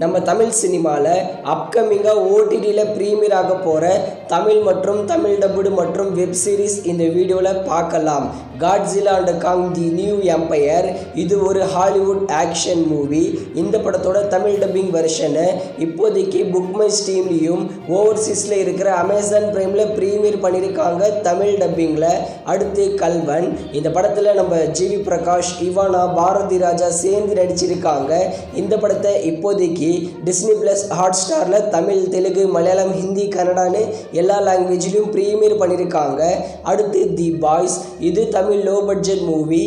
நம்ம தமிழ் சினிமாவில் அப்கமிங்காக ஓடிடியில் ப்ரீமியர் ஆக போகிற தமிழ் மற்றும் தமிழ் டப்புடு மற்றும் வெப் சீரிஸ் இந்த வீடியோவில் பார்க்கலாம். Godzilla and Kong the new empire இது ஒரு ஹாலிவுட் ஆக்ஷன் மூவி. இந்த படத்தோட தமிழ் டப்பிங் வெர்ஷனை இப்போதைக்கு புக் மை ஸ்டீம்லேயும் ஓவர்சீஸில் இருக்கிற அமேசான் பிரைமில் ப்ரீமியர் பண்ணியிருக்காங்க தமிழ் டப்பிங்கில். அடுத்து கல்வன். இந்த படத்தில் நம்ம ஜிவி பிரகாஷ், இவானா, பாரதி ராஜா சேர்ந்து நடிச்சிருக்காங்க. இந்த படத்தை இப்போதைக்கு டிஸ்னி பிளஸ் ஹாட்ஸ்டாரில் தமிழ், தெலுங்கு, மலையாளம், ஹிந்தி, கன்னடான்னு எல்லா லாங்குவேஜ்லையும் ப்ரீமியர் பண்ணியிருக்காங்க. அடுத்து தி பாய்ஸ். இது தமிழ் லோ பட்ஜெட் மூவி.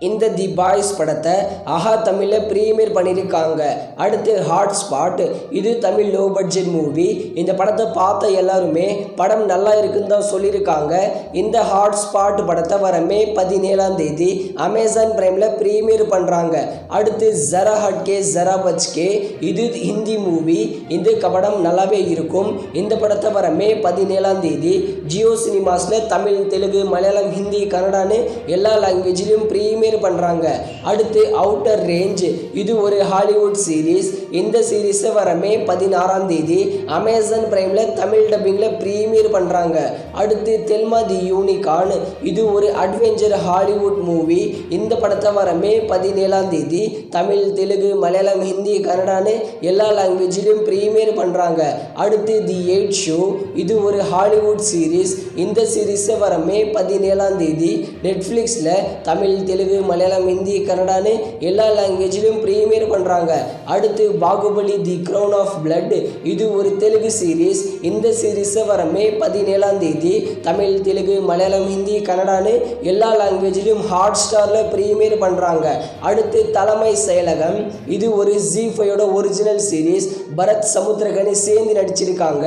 இந்த தி பாய்ஸ் படத்தை ஆஹா தமிழில் ப்ரீமியர் பண்ணியிருக்காங்க. அடுத்து ஹாட் ஸ்பாட். இது தமிழ் லோ பட்ஜெட் மூவி. இந்த படத்தை பார்த்த எல்லாருமே படம் நல்லா இருக்குன்னு தான் சொல்லியிருக்காங்க. இந்த ஹாட் ஸ்பாட் படத்தை வர மே 17 அமேசான் பிரைமில் ப்ரீமியர் பண்ணுறாங்க. அடுத்து ஜரா ஹட்கே ஜரா பச்கே. இது ஹிந்தி மூவி. இந்த படம் நல்லாவே இருக்கும். இந்த படத்தை வர மே 17 ஜியோ சினிமாஸில் தமிழ், தெலுங்கு, மலையாளம், ஹிந்தி, கன்னடான்னு எல்லா லாங்குவேஜ்லையும் ப்ரீமியர் பண்றாங்க. அடுத்து அவுட்டர் ரேஞ்ச். இது ஒரு ஹாலிவுட் சீரீஸ். இந்த சீரீஸை வர மே 16 அமேசான் பிரைம்ல தமிழ் டப்பிங்ல ப்ரீமியர் பண்றாங்க. அடுத்து தெல்மா தி யூனிகார்ன். இது ஒரு அட்வென்ச்சர் ஹாலிவுட் மூவி. இந்த படத்தை வர மே 17 தமிழ், தெலுங்கு, மலையாளம், ஹிந்தி, கன்னடான்னு எல்லா லாங்குவேஜ்லையும் ப்ரீமியர் பண்றாங்க. அடுத்து தி 8 ஷோ. இது ஒரு ஹாலிவுட் சீரீஸ். இந்த சீரீஸை வர மே 17 நெட்ஃப்ளிக்ஸில் தமிழ், தெலுங்கு, மலையாளம், ஹிந்தி, கன்னடான்னு எல்லா லாங்குவேஜ்லையும் ப்ரீமியர் பண்ணுறாங்க. அடுத்து பாகுபலி தி க்ரௌன் ஆஃப் பிளட். இது ஒரு தெலுங்கு சீரீஸ். இந்த சீரீஸை வர மே 17 தமிழ், தெலுங்கு, மலையாளம், ஹிந்தி, கன்னடான்னு எல்லா லாங்குவேஜ்லையும் ஹாட் ஸ்டாரில் ப்ரீமியர் பண்ணுறாங்க. அடுத்து தலைமை செயலகம். இது ஒரு ஜி5யோட ஒரிஜினல் சீரீஸ். பரத் சமுத்திரகனி சேர்ந்து நடிச்சிருக்காங்க.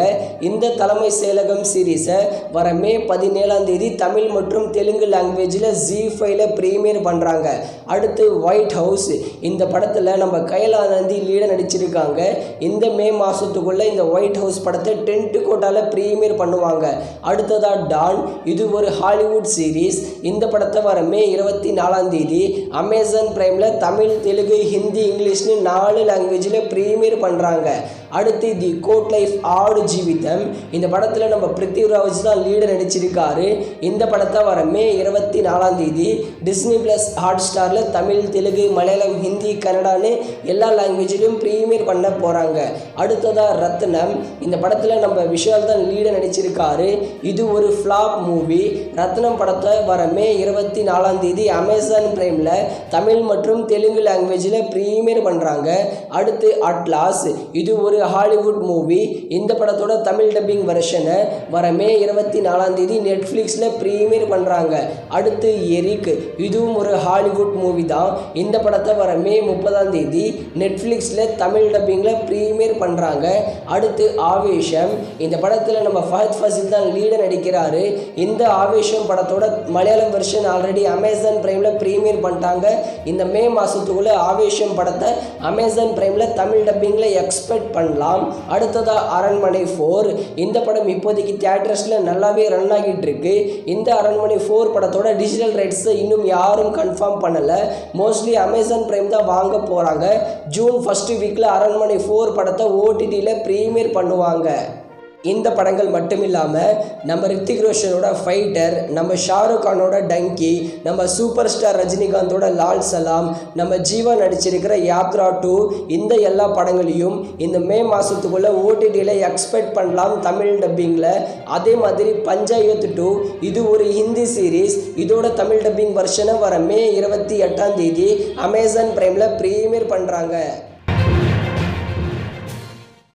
இந்த தலைமை செயலகம் சீரீஸை வர மே 17 தமிழ் மற்றும் தெலுங்கு லாங்குவேஜில் ஜி5ல ப்ரீமியர் பண்ணுறாங்க. அடுத்து ஒயிட் ஹவுஸ். இந்த படத்தில் நம்ம கைலாநந்தி லீட நடிச்சிருக்காங்க. இந்த மே மாதத்துக்குள்ள இந்த ஒயிட் ஹவுஸ் படத்தை டென்ட் கோட்டால ப்ரீமியர் பண்ணுவாங்க. அடுத்ததா டான். இது ஒரு ஹாலிவுட் சீரீஸ். இந்த படத்தை வர மே 24 அமேசான் பிரைம்ல தமிழ், தெலுங்கு, ஹிந்தி, இங்கிலீஷ்னு 4 லாங்குவேஜில் ப்ரீமியர் பண்ணுறாங்க. அடுத்து தி கோட் லைஃப் ஆடு ஜீவிதம். இந்த படத்தில் நம்ம பிருத்திவிராஜ் தான் லீடர் நடிச்சிருக்காரு. இந்த படத்தை வர மே 24 டிஸ்னி பிளஸ் ஹாட்ஸ்டாரில் தமிழ், தெலுங்கு, மலையாளம், ஹிந்தி, கன்னடான்னு எல்லா லாங்குவேஜ்லையும் ப்ரீமியர் பண்ண போகிறாங்க. அடுத்ததாக ரத்னம். இந்த படத்தில் நம்ம விஷால் தான் லீடர் நடிச்சிருக்காரு. இது ஒரு ஃப்ளாப் மூவி. ரத்னம் படத்தை வர மே 24 அமேசான் பிரைமில் தமிழ் மற்றும் தெலுங்கு லாங்குவேஜில் ப்ரீமியர் பண்ணுறாங்க. அடுத்து அட்லாஸ். இது ஒரு ஹாலிவுட் மூவி. இந்த படத்தோட தமிழ் டப்பிங் வெர்ஷனை வர மே 24 நெட்ஃப்ளிக்ஸில் ப்ரீமியர் பண்ணுறாங்க. அடுத்து எரிக். இதுவும் ஒரு ஹாலிவுட் மூவி தான். இந்த படத்தை வர மே 30 நெட்ஃப்ளிக்ஸில் தமிழ் டப்பிங்கில் ப்ரீமியர் பண்ணுறாங்க. அடுத்து ஆவேஷம். இந்த படத்தில் நம்ம ஃபஹத் ஃபாசில் தான் லீடர் நடிக்கிறாரு. இந்த ஆவேஷம் படத்தோட மலையாளம் வெர்ஷன் ஆல்ரெடி அமேசான் பிரைமில் ப்ரீமியர் பண்ணிட்டாங்க. இந்த மே மாதத்துக்குள்ள ஆவேஷம் படத்தை அமேசான் பிரைமில் தமிழ் டப்பிங்கில் எக்ஸ்பெக்ட் பண்ணலாம். அடுத்ததா அரண்மனை 4. இந்த படம் இப்போதைக்கு தியேட்டர்ஸில் நல்லாவே ரன் ஆகிட்டு இருக்கு. இந்த அரண்மனை 4 படத்தோட டிஜிட்டல் ரைட்ஸை இன்னும் யாரும் கன்ஃபார்ம் பண்ணலை. மோஸ்ட்லி அமேசான் பிரைம் தான் வாங்க போகிறாங்க. ஜூன் 1 வீக்கில் அரண்மனை 4 படத்தை ஓடிடியில் ப்ரீமியர் பண்ணுவாங்க. இந்த படங்கள் மட்டும் இல்லாமல் நம்ம ரித்திக் ரோஷனோட ஃபைட்டர், நம்ம ஷாருக் கானோட டங்கி, நம்ம சூப்பர் ஸ்டார் ரஜினிகாந்தோட லால் சலாம், நம்ம ஜீவா நடிச்சிருக்கிற யாத்ரா 2 இந்த எல்லா படங்களையும் இந்த மே மாதத்துக்குள்ளே ஓடிடியில் எக்ஸ்பெக்ட் பண்ணலாம் தமிழ் டப்பிங்கில். அதே மாதிரி பஞ்சாயத்து 2 இது ஒரு ஹிந்தி சீரீஸ். இதோட தமிழ் டப்பிங் வெர்ஷனை வர மே 28 அமேசான் பிரைமில் ப்ரீமியர் பண்ணுறாங்க.